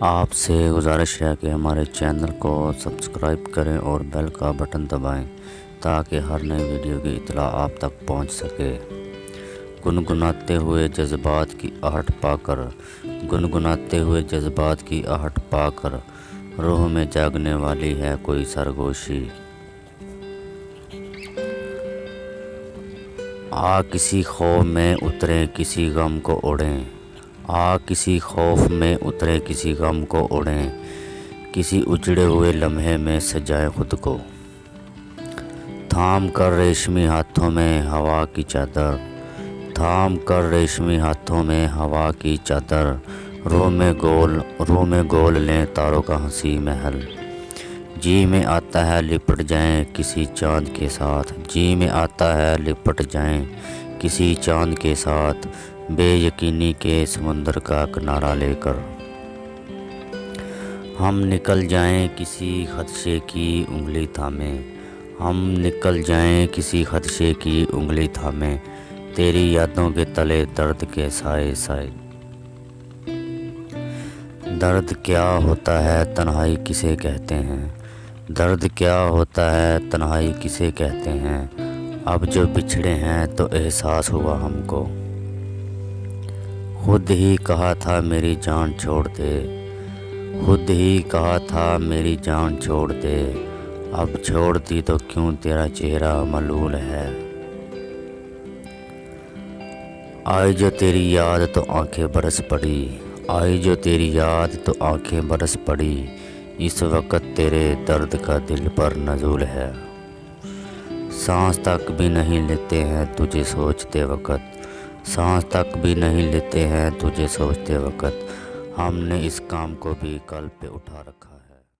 آپ سے گزارش ہے کہ ہمارے چینل کو سبسکرائب کریں اور بیل کا بٹن دبائیں تاکہ ہر نئی ویڈیو کی اطلاع آپ تک پہنچ سکے۔ گنگناتے ہوئے جذبات کی آہٹ پا کر، گنگناتے ہوئے جذبات کی آہٹ پا کر، روح میں جاگنے والی ہے کوئی سرگوشی۔ کسی خوف میں اترے کسی غم کو اڑیں، کسی خوف میں اترے کسی غم کو اڑیں، کسی اجڑے ہوئے لمحے میں سجائیں خود کو۔ تھام کر ریشمی ہاتھوں میں ہوا کی چادر، تھام کر ریشمی ہاتھوں میں ہوا کی چادر، روح میں گول لیں تاروں کا ہنسی محل۔ جی میں آتا ہے لپٹ جائیں کسی چاند کے ساتھ، جی میں آتا ہے لپٹ جائیں کسی چاند کے ساتھ، بے یقینی کے سمندر کا کنارہ لے کر۔ ہم نکل جائیں کسی خدشے کی انگلی تھامے، ہم نکل جائیں کسی خدشے کی انگلی تھامے، تیری یادوں کے تلے درد کے سائے سائے۔ درد کیا ہوتا ہے تنہائی کسے کہتے ہیں، درد کیا ہوتا ہے تنہائی کسے کہتے ہیں، اب جو بچھڑے ہیں تو احساس ہوا ہم کو۔ خود ہی کہا تھا میری جان چھوڑ دے، خود ہی کہا تھا میری جان چھوڑ دے، اب چھوڑ دی تو کیوں تیرا چہرہ ملول ہے۔ آئی جو تیری یاد تو آنکھیں برس پڑی، آئی جو تیری یاد تو آنکھیں برس پڑی، اس وقت تیرے درد کا دل پر نزول ہے۔ سانس تک بھی نہیں لیتے ہیں تجھے سوچتے وقت، سانس تک بھی نہیں لیتے ہیں تجھے سوچتے وقت، ہم نے اس کام کو بھی قلب پہ اٹھا رکھا ہے۔